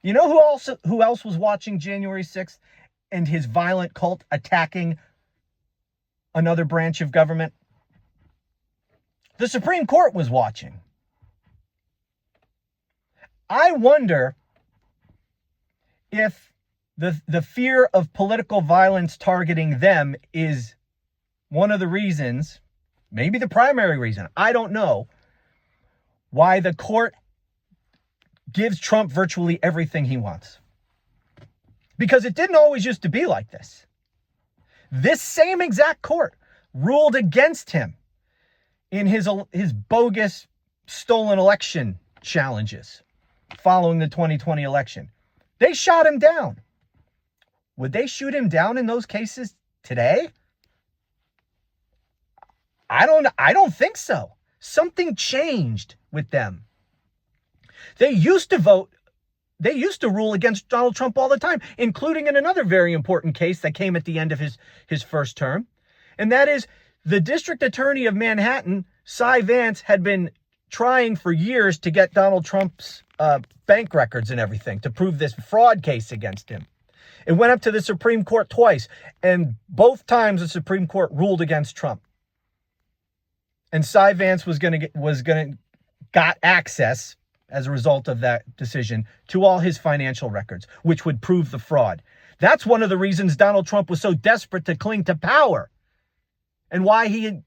You know who else was watching January 6th and his violent cult attacking another branch of government? The Supreme Court was watching. I wonder if the fear of political violence targeting them is one of the reasons, maybe the primary reason, I don't know, why the court gives Trump virtually everything he wants. Because it didn't always used to be like this. This same exact court ruled against him in his bogus stolen election challenges following the 2020 election. They shot him down. Would they shoot him down in those cases today? I don't think so. Something changed with them. They used to rule against Donald Trump all the time, including in another very important case that came at the end of his first term. And that is the district attorney of Manhattan, Cy Vance, had been trying for years to get Donald Trump's bank records and everything to prove this fraud case against him. It went up to the Supreme Court twice, and both times the Supreme Court ruled against Trump. And Cy Vance got access as a result of that decision to all his financial records, which would prove the fraud. That's one of the reasons Donald Trump was so desperate to cling to power and why he,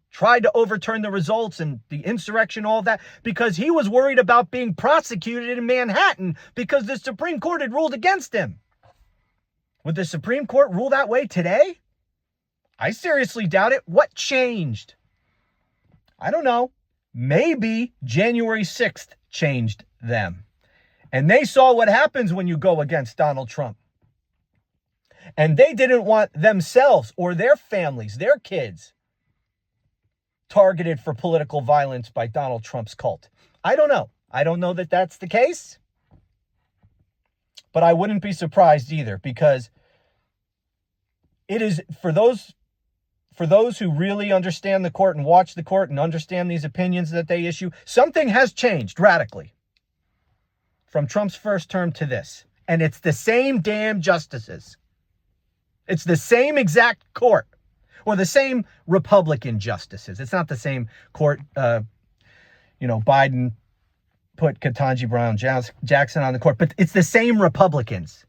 tried to overturn the results and the insurrection, all that, because he was worried about being prosecuted in Manhattan because the Supreme Court had ruled against him. Would the Supreme Court rule that way today? I seriously doubt it. What changed? I don't know. Maybe January 6th changed them. And they saw what happens when you go against Donald Trump. And they didn't want themselves or their families, their kids, targeted for political violence by Donald Trump's cult. I don't know. I don't know that that's the case. But I wouldn't be surprised either, because it is for those who really understand the court and watch the court and understand these opinions that they issue, something has changed radically from Trump's first term to this. And it's the same damn justices. It's the same exact court, or the same Republican justices. It's not the same court. Biden put Ketanji Brown Jackson on the court, but it's the same Republicans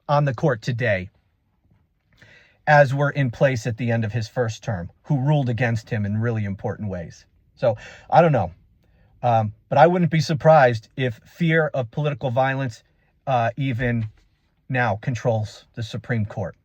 on the court today as were in place at the end of his first term, who ruled against him in really important ways. So I don't know. But I wouldn't be surprised if fear of political violence even now controls the Supreme Court.